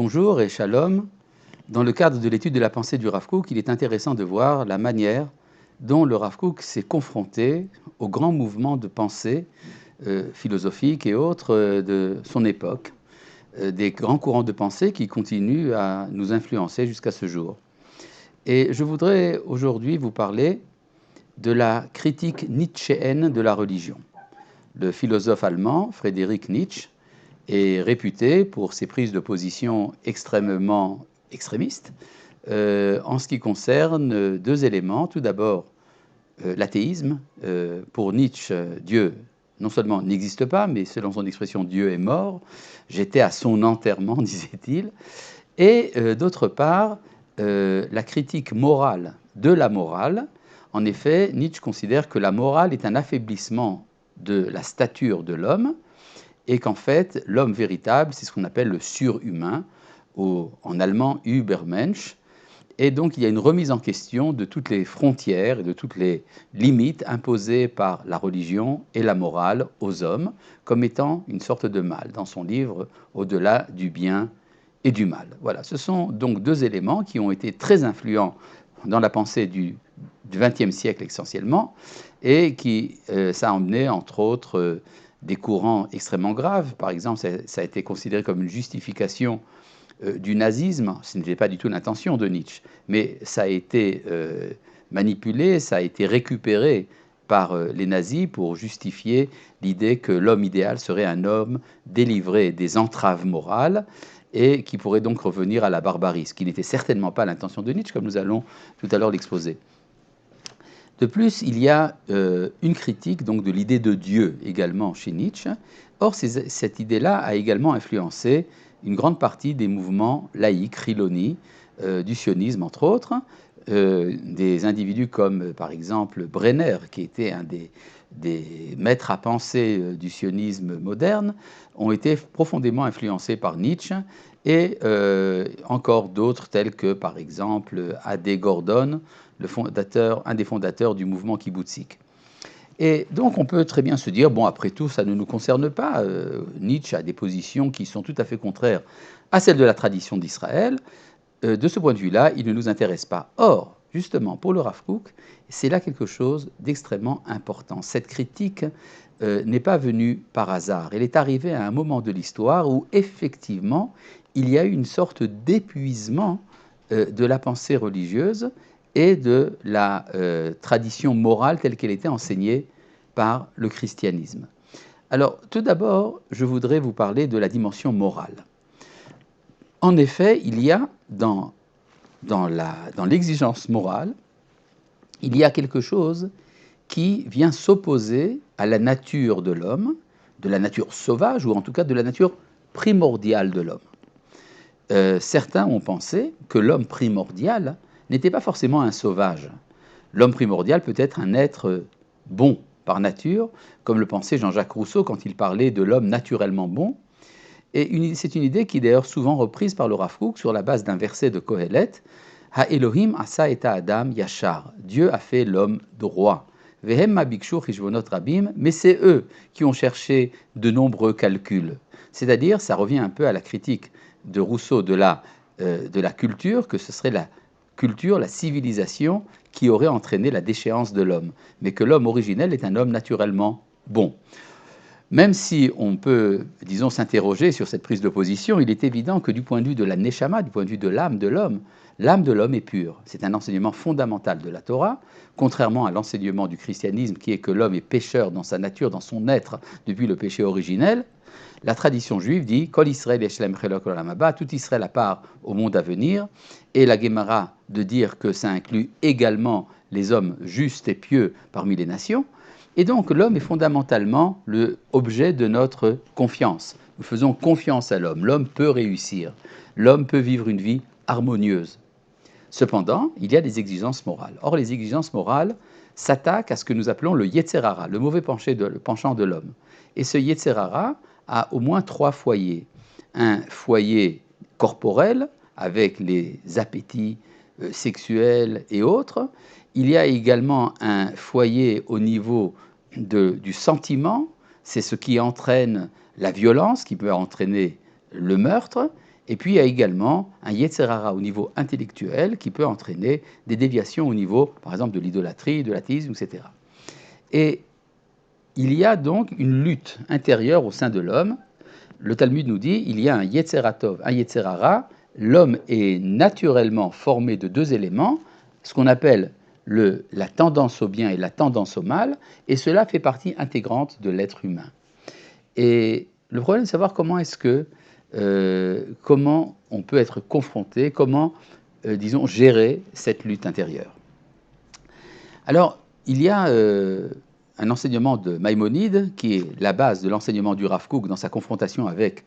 Bonjour et shalom. Dans le cadre de l'étude de la pensée du Rav Kook, il est intéressant de voir la manière dont le Rav Kook s'est confronté aux grands mouvements de pensée philosophiques et autres de son époque, des grands courants de pensée qui continuent à nous influencer jusqu'à ce jour. Et je voudrais aujourd'hui vous parler de la critique nietzschéenne de la religion. Le philosophe allemand Friedrich Nietzsche est réputé pour ses prises de position extrêmement extrémistes en ce qui concerne deux éléments. Tout d'abord, l'athéisme. Pour Nietzsche, Dieu non seulement n'existe pas, mais selon son expression, Dieu est mort. J'étais à son enterrement, disait-il. Et d'autre part, la critique morale de la morale. En effet, Nietzsche considère que la morale est un affaiblissement de la stature de l'homme, et qu'en fait, l'homme véritable, c'est ce qu'on appelle le surhumain, en allemand Übermensch, et donc il y a une remise en question de toutes les frontières et de toutes les limites imposées par la religion et la morale aux hommes, comme étant une sorte de mal, dans son livre « Au-delà du bien et du mal ». Voilà, ce sont donc deux éléments qui ont été très influents dans la pensée du XXe siècle essentiellement, et qui, ça a emmené, entre autres, des courants extrêmement graves. Par exemple, ça a été considéré comme une justification du nazisme. Ce n'était pas du tout l'intention de Nietzsche, mais ça a été manipulé, ça a été récupéré par les nazis pour justifier l'idée que l'homme idéal serait un homme délivré des entraves morales et qui pourrait donc revenir à la barbarie, ce qui n'était certainement pas l'intention de Nietzsche, comme nous allons tout à l'heure l'exposer. De plus, il y a une critique donc, de l'idée de Dieu également chez Nietzsche. Or, cette idée-là a également influencé une grande partie des mouvements laïques, Chiloni, du sionisme entre autres, des individus comme par exemple Brenner, qui était un des maîtres à penser du sionisme moderne, ont été profondément influencés par Nietzsche, et encore d'autres tels que par exemple A.D. Gordon, un des fondateurs du mouvement kibboutzik. Et donc on peut très bien se dire, bon après tout ça ne nous concerne pas, Nietzsche a des positions qui sont tout à fait contraires à celles de la tradition d'Israël, de ce point de vue-là il ne nous intéresse pas. Or, justement pour le Rav Kook, c'est là quelque chose d'extrêmement important. Cette critique n'est pas venue par hasard, elle est arrivée à un moment de l'histoire où effectivement il y a eu une sorte d'épuisement de la pensée religieuse et de la tradition morale telle qu'elle était enseignée par le christianisme. Alors, tout d'abord, je voudrais vous parler de la dimension morale. En effet, il y a dans l'exigence morale, il y a quelque chose qui vient s'opposer à la nature de l'homme, de la nature sauvage, ou en tout cas de la nature primordiale de l'homme. Certains ont pensé que l'homme primordial n'était pas forcément un sauvage. L'homme primordial peut être un être bon par nature, comme le pensait Jean-Jacques Rousseau quand il parlait de l'homme naturellement bon. Et c'est une idée qui est d'ailleurs souvent reprise par le Rav Kook sur la base d'un verset de Kohelet, Ha Elohim asa et Adam yachar. Dieu a fait l'homme droit. Vehem ma bikshu chishvonot rabim, mais c'est eux qui ont cherché de nombreux calculs. C'est-à-dire, ça revient un peu à la critique de Rousseau de la culture, que ce serait la culture, la civilisation qui aurait entraîné la déchéance de l'homme, mais que l'homme originel est un homme naturellement bon. Même si on peut, disons, s'interroger sur cette prise de position, il est évident que du point de vue de la neshama, du point de vue de l'âme de l'homme est pure. C'est un enseignement fondamental de la Torah, contrairement à l'enseignement du christianisme qui est que l'homme est pécheur dans sa nature, dans son être, depuis le péché originel. La tradition juive dit « Kol Israël yeshlem chelok olam haba » tout Israël a part au monde à venir, et la Gemara de dire que ça inclut également les hommes justes et pieux parmi les nations. Et donc l'homme est fondamentalement l'objet de notre confiance. Nous faisons confiance à l'homme. L'homme peut réussir. L'homme peut vivre une vie harmonieuse. Cependant, il y a des exigences morales. Or, les exigences morales s'attaquent à ce que nous appelons le Yetzer hara, le mauvais penchant de l'homme. Et ce Yetzer hara a au moins trois foyers. Un foyer corporel, avec les appétits sexuels et autres. Il y a également un foyer au niveau du sentiment, c'est ce qui entraîne la violence, qui peut entraîner le meurtre. Et puis il y a également un Yetzer Hara au niveau intellectuel qui peut entraîner des déviations au niveau, par exemple, de l'idolâtrie, de l'athéisme, etc. Et il y a donc une lutte intérieure au sein de l'homme. Le Talmud nous dit il y a un Yetzer Hatov, un Yetzer Hara. L'homme est naturellement formé de deux éléments, ce qu'on appelle la tendance au bien et la tendance au mal, et cela fait partie intégrante de l'être humain. Et le problème est de savoir comment on peut être confronté, comment, disons, gérer cette lutte intérieure. Alors, il y a un enseignement de Maïmonide qui est la base de l'enseignement du Rav Kook dans sa confrontation avec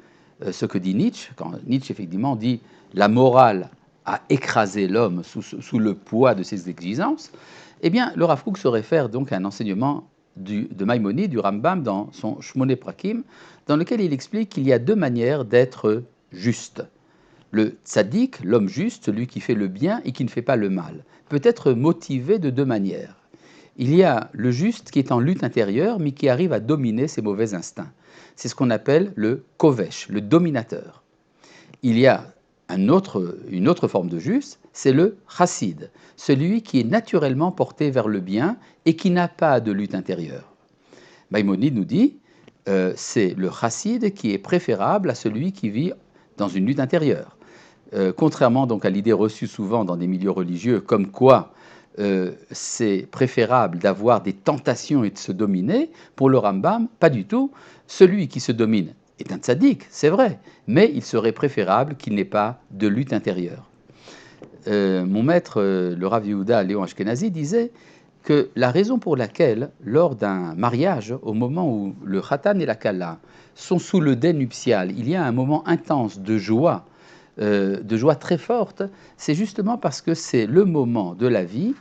ce que dit Nietzsche, quand Nietzsche effectivement dit la morale a écrasé l'homme sous le poids de ses exigences. Eh bien, le Rav Kook se réfère donc à un enseignement de Maïmonide, du Rambam, dans son Shmoné Prakim, dans lequel il explique qu'il y a deux manières d'être juste. Le tzaddik, l'homme juste, celui qui fait le bien et qui ne fait pas le mal, peut être motivé de deux manières. Il y a le juste qui est en lutte intérieure, mais qui arrive à dominer ses mauvais instincts. C'est ce qu'on appelle le kovesh, le dominateur. Il y a une autre forme de juste, c'est le chassid, celui qui est naturellement porté vers le bien et qui n'a pas de lutte intérieure. Maïmonide nous dit, c'est le chassid qui est préférable à celui qui vit dans une lutte intérieure. Contrairement donc à l'idée reçue souvent dans des milieux religieux, comme quoi c'est préférable d'avoir des tentations et de se dominer, pour le Rambam, pas du tout. Celui qui se domine est un tzaddik, c'est vrai, mais il serait préférable qu'il n'ait pas de lutte intérieure. Mon maître, le Rav Yehuda Léon Ashkenazi, disait que la raison pour laquelle, lors d'un mariage, au moment où le khatan et la kala sont sous le dais nuptial, il y a un moment intense de joie très forte, c'est justement parce que c'est le moment de la vie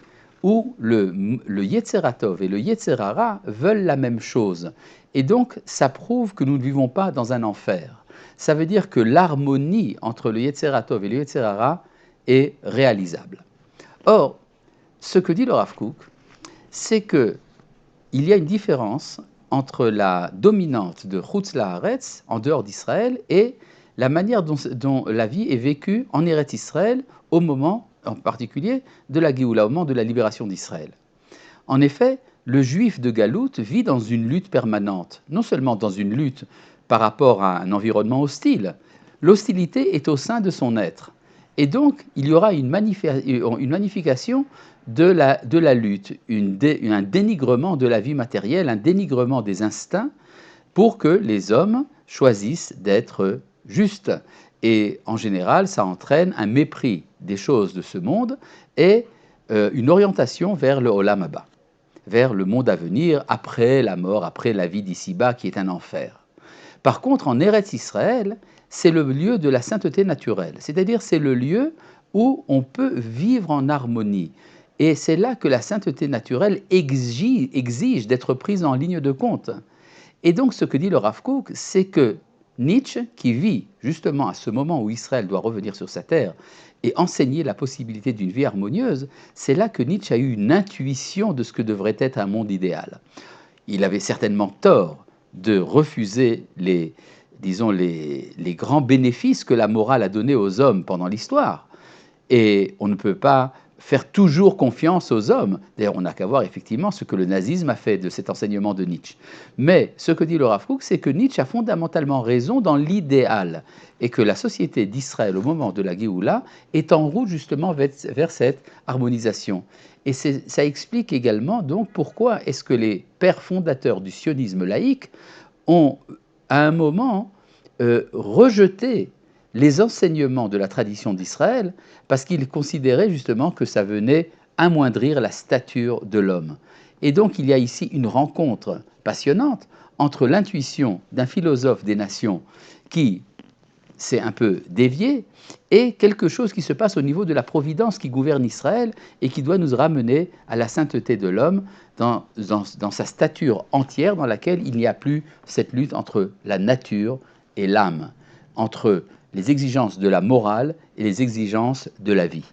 où le Yetzer Hatov et le Yetzer Hara veulent la même chose. Et donc, ça prouve que nous ne vivons pas dans un enfer. Ça veut dire que l'harmonie entre le Yetzer Hatov et le Yetzer Hara est réalisable. Or, ce que dit le Rav Kook, c'est qu'il y a une différence entre la dominante de Chutz La'aretz, en dehors d'Israël, et la manière dont la vie est vécue en Eretz Israël au moment, en particulier, de la Géoula, au moment de la libération d'Israël. En effet, le juif de Galout vit dans une lutte permanente, non seulement dans une lutte par rapport à un environnement hostile, l'hostilité est au sein de son être. Et donc, il y aura une magnification de la lutte, un dénigrement de la vie matérielle, un dénigrement des instincts pour que les hommes choisissent d'être justes. Et en général, ça entraîne un mépris des choses de ce monde et une orientation vers le Olam Haba, vers le monde à venir, après la mort, après la vie d'ici-bas, qui est un enfer. Par contre, en Eretz Israël, c'est le lieu de la sainteté naturelle, c'est-à-dire c'est le lieu où on peut vivre en harmonie. Et c'est là que la sainteté naturelle exige d'être prise en ligne de compte. Et donc ce que dit le Rav Kook, c'est que Nietzsche, qui vit justement à ce moment où Israël doit revenir sur sa terre et enseigner la possibilité d'une vie harmonieuse, c'est là que Nietzsche a eu une intuition de ce que devrait être un monde idéal. Il avait certainement tort de refuser les grands bénéfices que la morale a donnés aux hommes pendant l'histoire. Et on ne peut pas faire toujours confiance aux hommes. D'ailleurs, on n'a qu'à voir effectivement ce que le nazisme a fait de cet enseignement de Nietzsche. Mais ce que dit le Rav Kook, c'est que Nietzsche a fondamentalement raison dans l'idéal et que la société d'Israël au moment de la Géoula est en route justement vers cette harmonisation. Et ça explique également donc pourquoi est-ce que les pères fondateurs du sionisme laïque ont à un moment rejeté les enseignements de la tradition d'Israël parce qu'ils considéraient justement que ça venait amoindrir la stature de l'homme. Et donc il y a ici une rencontre passionnante entre l'intuition d'un philosophe des nations qui s'est un peu dévié et quelque chose qui se passe au niveau de la providence qui gouverne Israël et qui doit nous ramener à la sainteté de l'homme dans sa stature entière dans laquelle il n'y a plus cette lutte entre la nature et l'âme, entre les exigences de la morale et les exigences de la vie.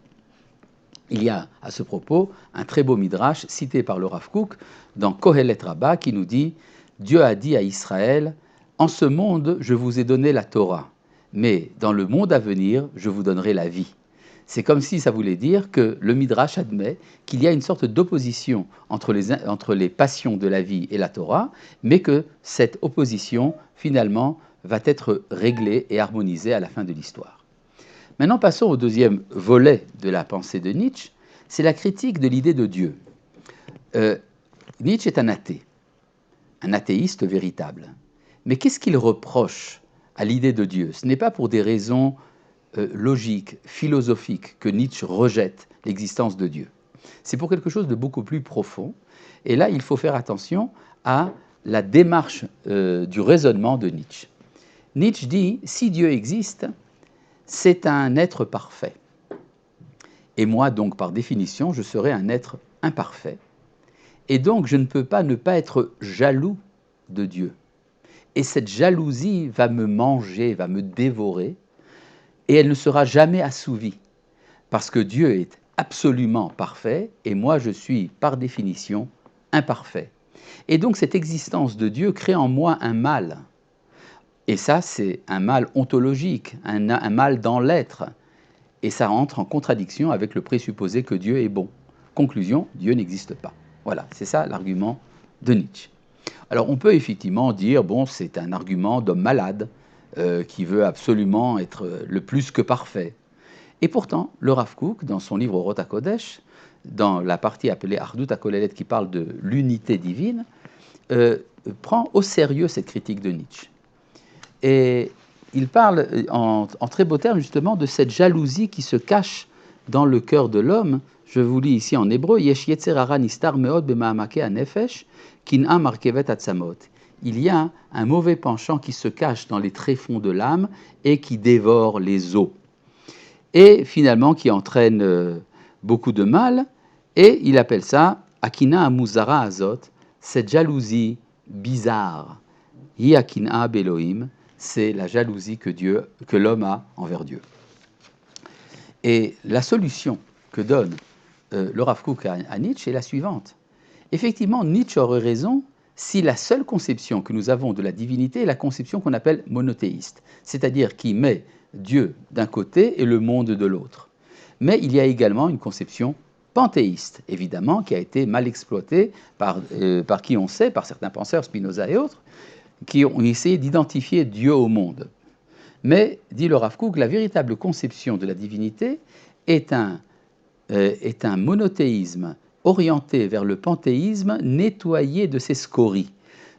Il y a à ce propos un très beau midrash cité par le Rav Kook dans Kohelet Rabbah qui nous dit « Dieu a dit à Israël, en ce monde je vous ai donné la Torah, mais dans le monde à venir, je vous donnerai la vie. C'est comme si ça voulait dire que le Midrash admet qu'il y a une sorte d'opposition entre les passions de la vie et la Torah, mais que cette opposition, finalement, va être réglée et harmonisée à la fin de l'histoire. Maintenant, passons au deuxième volet de la pensée de Nietzsche, c'est la critique de l'idée de Dieu. Nietzsche est un athée, un athéiste véritable. Mais qu'est-ce qu'il reproche à l'idée de Dieu? Ce n'est pas pour des raisons logiques, philosophiques, que Nietzsche rejette l'existence de Dieu. C'est pour quelque chose de beaucoup plus profond. Et là, il faut faire attention à la démarche du raisonnement de Nietzsche. Nietzsche dit, si Dieu existe, c'est un être parfait. Et moi, donc, par définition, je serai un être imparfait. Et donc, je ne peux pas ne pas être jaloux de Dieu. Et cette jalousie va me manger, va me dévorer, et elle ne sera jamais assouvie, parce que Dieu est absolument parfait, et moi, je suis, par définition, imparfait. Et donc, cette existence de Dieu crée en moi un mal. Et ça, c'est un mal ontologique, un mal dans l'être. Et ça entre en contradiction avec le présupposé que Dieu est bon. Conclusion, Dieu n'existe pas. Voilà, c'est ça l'argument de Nietzsche. Alors on peut effectivement dire, bon, c'est un argument d'homme malade qui veut absolument être le plus que parfait. Et pourtant, le Rav Kook, dans son livre Orot HaKodesh, dans la partie appelée Ardut HaKolelet qui parle de l'unité divine, prend au sérieux cette critique de Nietzsche. Et il parle en très beaux termes justement de cette jalousie qui se cache dans le cœur de l'homme. Je vous lis ici en hébreu, Yesh yetzer hara nistar meod b'ma'amake hanefesh, kin'a markevet atzamot. Il y a un mauvais penchant qui se cache dans les tréfonds de l'âme et qui dévore les os. Et finalement qui entraîne beaucoup de mal. Et il appelle ça akina amuzara azot, cette jalousie bizarre. Hi akina beloim, c'est la jalousie que l'homme a envers Dieu. Et la solution que donne le Rav Kook à Nietzsche est la suivante. Effectivement, Nietzsche aurait raison si la seule conception que nous avons de la divinité est la conception qu'on appelle monothéiste, c'est-à-dire qui met Dieu d'un côté et le monde de l'autre. Mais il y a également une conception panthéiste, évidemment, qui a été mal exploitée par qui on sait, par certains penseurs, Spinoza et autres, qui ont essayé d'identifier Dieu au monde. Mais, dit le Rav Kook, la véritable conception de la divinité est un monothéisme orienté vers le panthéisme, nettoyé de ses scories.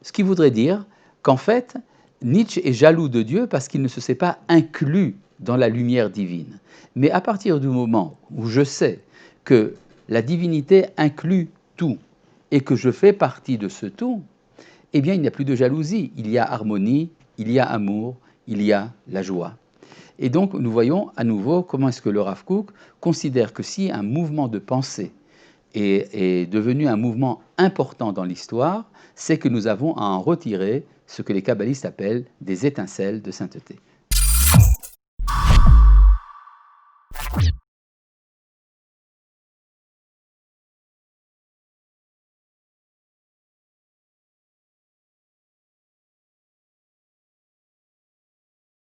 Ce qui voudrait dire qu'en fait, Nietzsche est jaloux de Dieu parce qu'il ne se sait pas inclus dans la lumière divine. Mais à partir du moment où je sais que la divinité inclut tout et que je fais partie de ce tout, eh bien, il n'y a plus de jalousie, il y a harmonie, il y a amour, il y a la joie. Et donc, nous voyons à nouveau comment est-ce que le Rav Kook considère que si un mouvement de pensée est devenu un mouvement important dans l'histoire, c'est que nous avons à en retirer ce que les kabbalistes appellent des étincelles de sainteté.